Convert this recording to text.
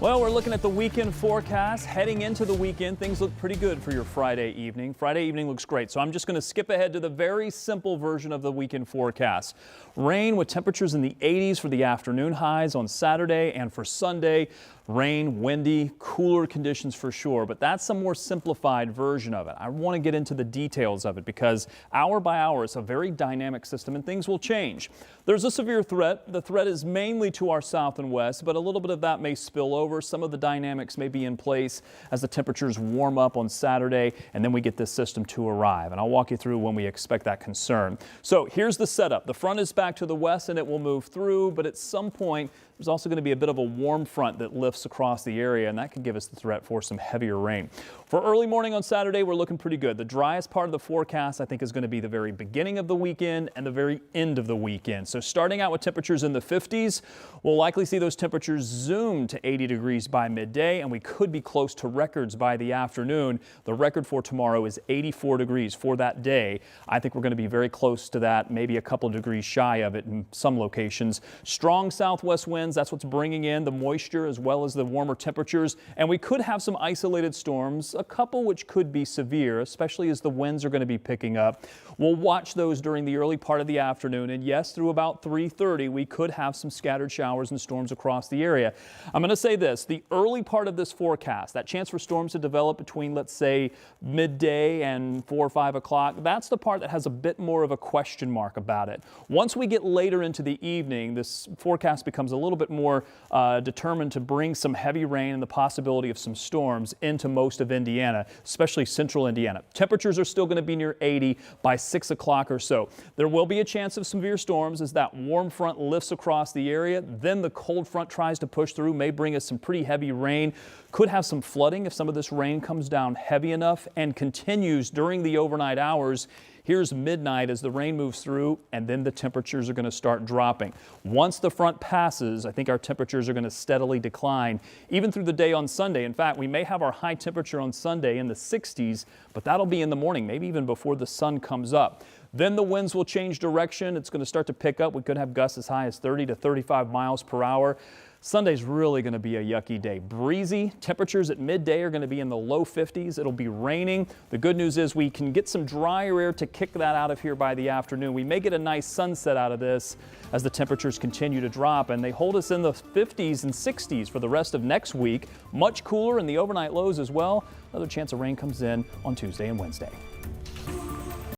Well, we're looking at the weekend forecast. Heading into the weekend, things look pretty good for your Friday evening. Friday evening looks great, so I'm just going to skip ahead to the very simple version of the weekend forecast. Rain with temperatures in the 80s for the afternoon highs on Saturday, and for Sunday, rain, windy, cooler conditions for sure, but that's a more simplified version of it. I want to get into the details of it because hour by hour it's a very dynamic system and things will change. There's a severe threat. The threat is mainly to our south and west, but a little bit of that may spill over. Some of the dynamics may be in place as the temperatures warm up on Saturday, and then we get this system to arrive. And I'll walk you through when we expect that concern. So here's the setup. The front is back to the west and it will move through, but at some point there's also going to be a bit of a warm front that lifts across the area, and that could give us the threat for some heavier rain. For early morning on Saturday, we're looking pretty good. The driest part of the forecast, I think, is going to be the very beginning of the weekend and the very end of the weekend. So starting out with temperatures in the 50s, we'll likely see those temperatures zoom to 80 degrees by midday, and we could be close to records by the afternoon. The record for tomorrow is 84 degrees for that day. I think we're going to be very close to that, maybe a couple of degrees shy of it in some locations. Strong southwest winds. That's what's bringing in the moisture as well as the warmer temperatures, and we could have some isolated storms, a couple which could be severe, especially as the winds are going to be picking up. We'll watch those during the early part of the afternoon, and yes, through about 3:30 we could have some scattered showers and storms across the area. I'm going to say this, the early part of this forecast, that chance for storms to develop between, let's say, midday and 4 or 5 o'clock, that's the part that has a bit more of a question mark about it. Once we get later into the evening, this forecast becomes a little bit more determined to bring some heavy rain and the possibility of some storms into most of Indiana, especially central Indiana. Temperatures are still going to be near 80 by 6 o'clock or so. There will be a chance of severe storms as that warm front lifts across the area. Then the cold front tries to push through, may bring us some pretty heavy rain. Could have some flooding if some of this rain comes down heavy enough and continues during the overnight hours. Here's midnight as the rain moves through, and then the temperatures are going to start dropping. Once the front passes, I think our temperatures are going to steadily decline even through the day on Sunday. In fact, we may have our high temperature on Sunday in the 60s, but that'll be in the morning, maybe even before the sun comes up. Then the winds will change direction. It's going to start to pick up. We could have gusts as high as 30 to 35 miles per hour. Sunday's really going to be a yucky day. Breezy. Temperatures at midday are going to be in the low 50s. It'll be raining. The good news is we can get some drier air to kick that out of here by the afternoon. We may get a nice sunset out of this as the temperatures continue to drop, and they hold us in the 50s and 60s for the rest of next week. Much cooler in the overnight lows as well. Another chance of rain comes in on Tuesday and Wednesday.